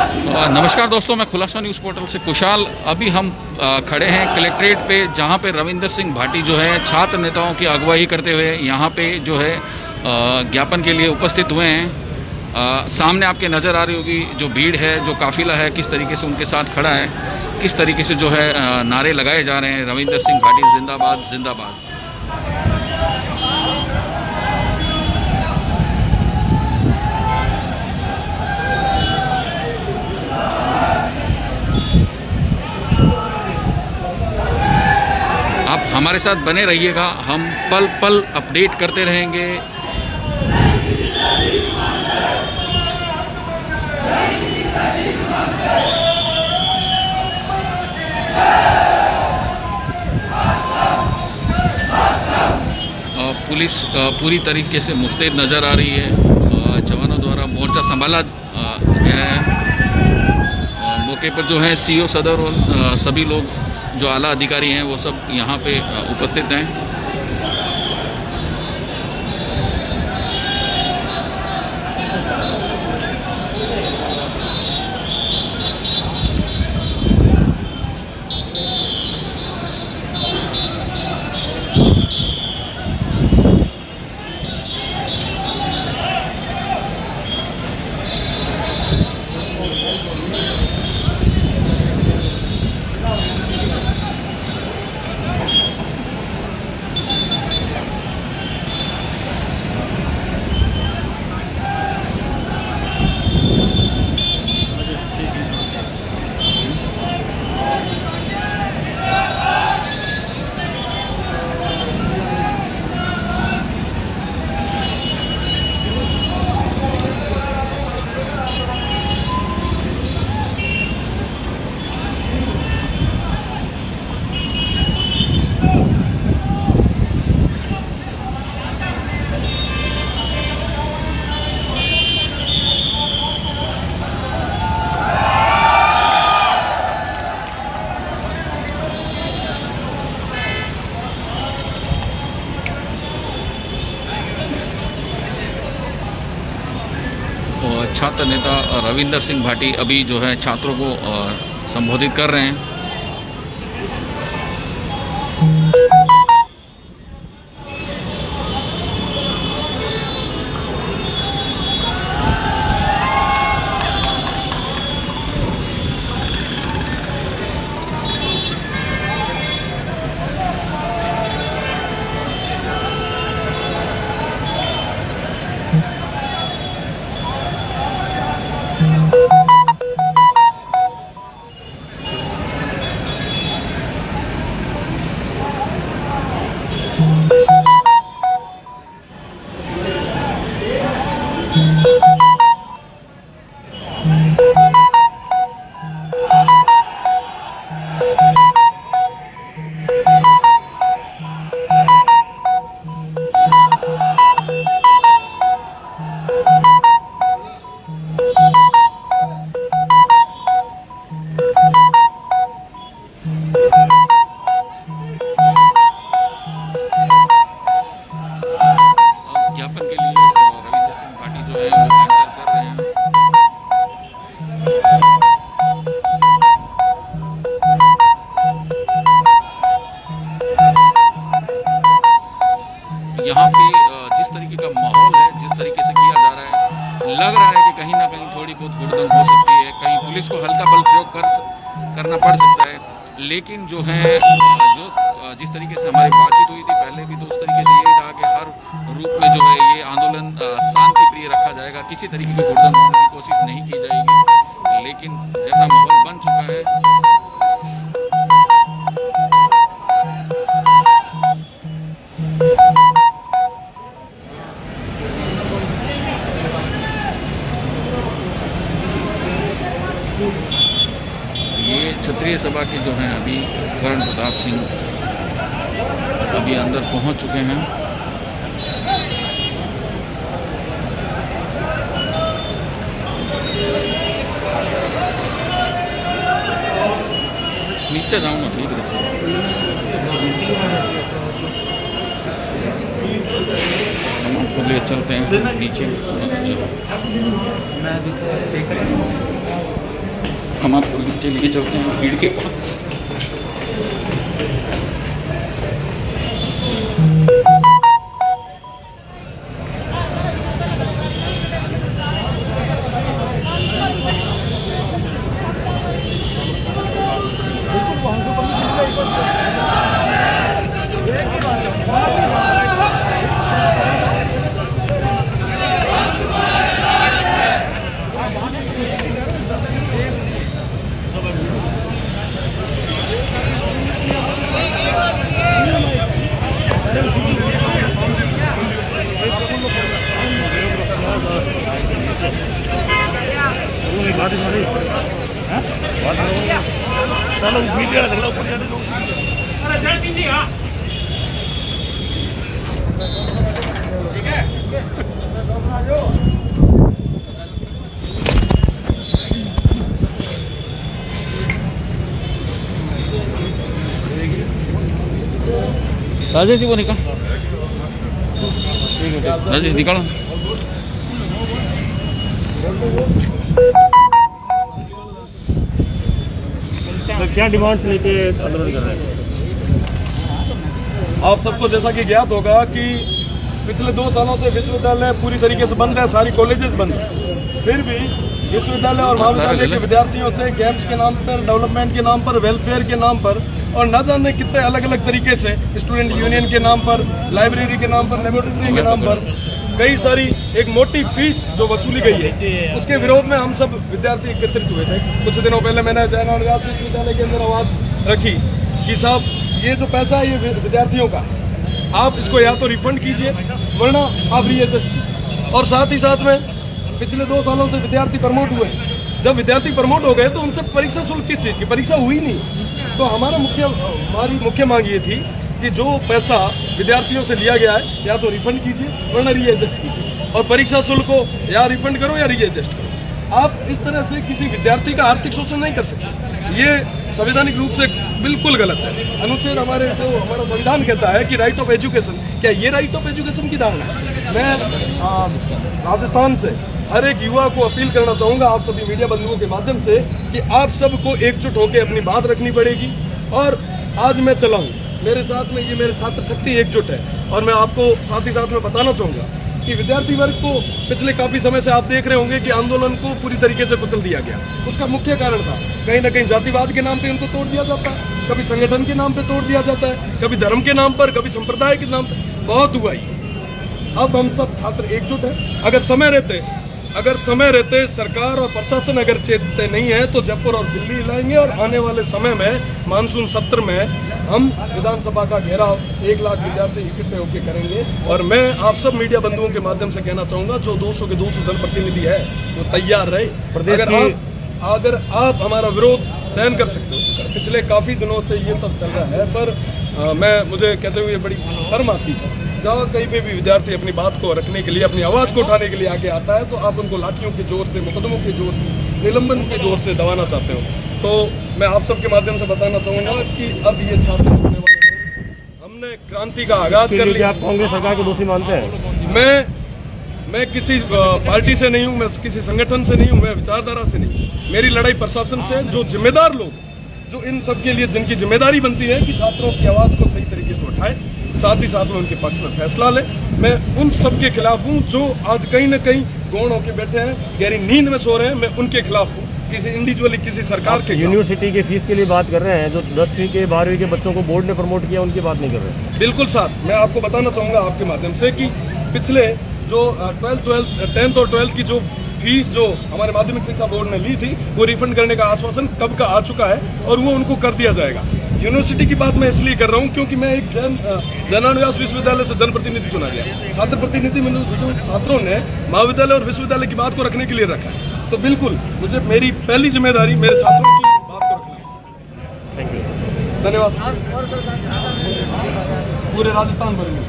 नमस्कार दोस्तों, मैं खुलासा न्यूज़ पोर्टल से कुशाल। अभी हम खड़े हैं कलेक्ट्रेट पे, जहां पे रविंदर सिंह भाटी जो है छात्र नेताओं की अगुवाई करते हुए यहां पे जो है ज्ञापन के लिए उपस्थित हुए हैं। सामने आपके नज़र आ रही होगी जो भीड़ है, जो काफिला है, किस तरीके से उनके साथ खड़ा है, किस तरीके से जो है नारे लगाए जा रहे हैं, रविंदर सिंह भाटी जिंदाबाद जिंदाबाद। आप हमारे साथ बने रहिएगा, हम पल पल अपडेट करते रहेंगे। पुलिस पूरी तरीके से मुस्तैद नज़र आ रही है। जवानों द्वारा मोर्चा संभाला गया है। मौके पर जो है सीओ सदर और सभी लोग जो आला अधिकारी हैं वो सब यहाँ पे उपस्थित हैं। छात्र नेता रविंदर सिंह भाटी अभी जो है छात्रों को संबोधित कर रहे हैं। यहाँ पे जिस तरीके का माहौल है, जिस तरीके से किया जा रहा है, लग रहा है कि कहीं ना कहीं थोड़ी बहुत हुड़दंग हो सकती है, कहीं पुलिस को हल्का बल प्रयोग करना पड़ सकता है। लेकिन जो है जिस तरीके से हमारी बातचीत हुई थी पहले भी, तो उस तरीके से यही रहा कि हर रूप में जो है ये आंदोलन शांति प्रिय रखा जाएगा, किसी तरीके की हुड़दंग होने की कोशिश नहीं की जाएगी। लेकिन जैसा माहौल बन चुका है, ये क्षत्रिय सभा के जो हैं अभी करण प्रताप सिंह अभी अंदर पहुंच चुके हैं। नीचे जाऊंगा ठीक है, हम आपको ले चलते हैं नीचे। हम आपको नीचे लेके चलते हैं भीड़ के पास। राजेश जी वो निकाल, राजेश निकालो। क्या डिमांड्स लेके आंदोलन कर रहे हैं? आप सबको जैसा कि ज्ञात होगा कि पिछले 2 सालों से विश्वविद्यालय पूरी तरीके से बंद है, सारी कॉलेजेस बंद है। फिर भी विश्वविद्यालय और महाविद्यालय के विद्यार्थियों से गेम्स के नाम पर, डेवलपमेंट के नाम पर, वेलफेयर के नाम पर और न जाने कितने अलग अलग तरीके से, स्टूडेंट यूनियन के नाम पर, लाइब्रेरी के नाम पर, लेबोरेटरी के नाम पर कई सारी एक मोटी फीस जो वसूली गई है, उसके विरोध में हम सब विद्यार्थी एकत्रित हुए थे। कुछ दिनों पहले मैंने जयनारायण व्यास विश्वविद्यालय के अंदर आवाज रखी कि साहब ये जो पैसा है ये विद्यार्थियों का, आप इसको या तो रिफंड कीजिए वरना आप रीएडजस्ट। और साथ ही साथ में पिछले 2 सालों से विद्यार्थी प्रमोट हुए, जब विद्यार्थी प्रमोट हो गए तो उनसे परीक्षा शुल्क किस चीज़ की, परीक्षा हुई नहीं। तो हमारी मुख्य मांग ये थी कि जो पैसा विद्यार्थियों से लिया गया है या तो रिफंड कीजिए वरना रीएडजस्ट कीजिए, और परीक्षा शुल्क को या रिफंड करो या रीएडजस्ट करो। आप इस तरह से किसी विद्यार्थी का आर्थिक शोषण नहीं कर सकते, ये संवैधानिक रूप से बिल्कुल गलत है। अनुच्छेद हमारा संविधान कहता है कि राइट ऑफ एजुकेशन, क्या ये राइट ऑफ एजुकेशन की धारणा है? मैं राजस्थान से हर एक युवा को अपील करना चाहूँगा, आप सभी मीडिया बंधुओं के माध्यम से, कि आप सबको एकजुट होकर अपनी बात रखनी पड़ेगी। और आज मैं चला हूँ, मेरे साथ में ये मेरे छात्र शक्ति एकजुट है, और मैं आपको साथ ही साथ में बताना चाहूँगा कि विद्यार्थी वर्ग को पिछले काफ़ी समय से आप देख रहे होंगे कि आंदोलन को पूरी तरीके से कुचल दिया गया। उसका मुख्य कारण था कहीं ना कहीं जातिवाद के नाम पे उनको तोड़ दिया जाता है, कभी संगठन के नाम पे तोड़ दिया जाता है, कभी धर्म के नाम पर, कभी संप्रदाय के नाम पर, बहुत हुआ ही। अब हम सब छात्र एकजुट हैं। अगर समय रहते सरकार और प्रशासन अगर चेतते नहीं है तो जयपुर और दिल्ली हिलाएंगे, और आने वाले समय में मानसून सत्र में हम विधानसभा का घेराव 1 लाख विद्यार्थी इकट्ठे होकर करेंगे। और मैं आप सब मीडिया बंधुओं के माध्यम से कहना चाहूँगा, जो 200 के 200 जनप्रतिनिधि है वो तैयार रहे। अगर आप हमारा विरोध सहन कर सकते हो, पिछले काफ़ी दिनों से ये सब चल रहा है, पर मुझे कहते हुए बड़ी शर्म आती है जहाँ कहीं पे भी विद्यार्थी अपनी बात को रखने के लिए, अपनी आवाज़ को उठाने के लिए आगे आता है तो आप उनको लाठियों के जोर से, मुकदमों के जोर से, निलंबन के जोर से दबाना चाहते हो। तो मैं आप सबके माध्यम से बताना चाहूँगा कि अब ये छात्र होने वाले हैं, हमने क्रांति का आगाज कर लिया। आप कांग्रेस सरकार को दोषी मानते हैं? मैं किसी पार्टी से नहीं हूँ, मैं किसी संगठन से नहीं हूँ, मैं विचारधारा से नहीं हूँ। मेरी लड़ाई प्रशासन से, जो जिम्मेदार लोग, जो इन सब के लिए जिनकी जिम्मेदारी बनती है कि छात्रों की आवाज़ को सही तरीके से उठाए, साथ ही साथ में उनके पक्ष में फैसला ले, मैं उन सब के खिलाफ हूँ जो आज कहीं ना कहीं गौण होकर बैठे हैं, गहरी नींद में सो रहे हैं। मैं उनके खिलाफ हूँ, किसी इंडिविजुअली किसी सरकार के। यूनिवर्सिटी के फीस के लिए बात कर रहे हैं, जो 10वीं के 12वीं के बच्चों को बोर्ड ने प्रमोट किया, उनकी बात नहीं कर रहे। बिल्कुल साथ मैं आपको बताना चाहूँगा आपके माध्यम से कि पिछले जो 10th और 12th की जो फीस जो हमारे माध्यमिक शिक्षा बोर्ड ने ली थी, वो रिफंड करने का आश्वासन कब का आ चुका है और वो उनको कर दिया जाएगा। यूनिवर्सिटी की बात मैं इसलिए कर रहा हूँ क्योंकि मैं एक जयनारायण व्यास विश्वविद्यालय से जनप्रतिनिधि चुना गया। छात्र प्रतिनिधि जो छात्रों ने महाविद्यालय और विश्वविद्यालय की बात को रखने के लिए रखा है, तो बिल्कुल मुझे मेरी पहली जिम्मेदारी मेरे छात्रों की बात को रखना है। थैंक यू, धन्यवाद। पूरे राजस्थान भर में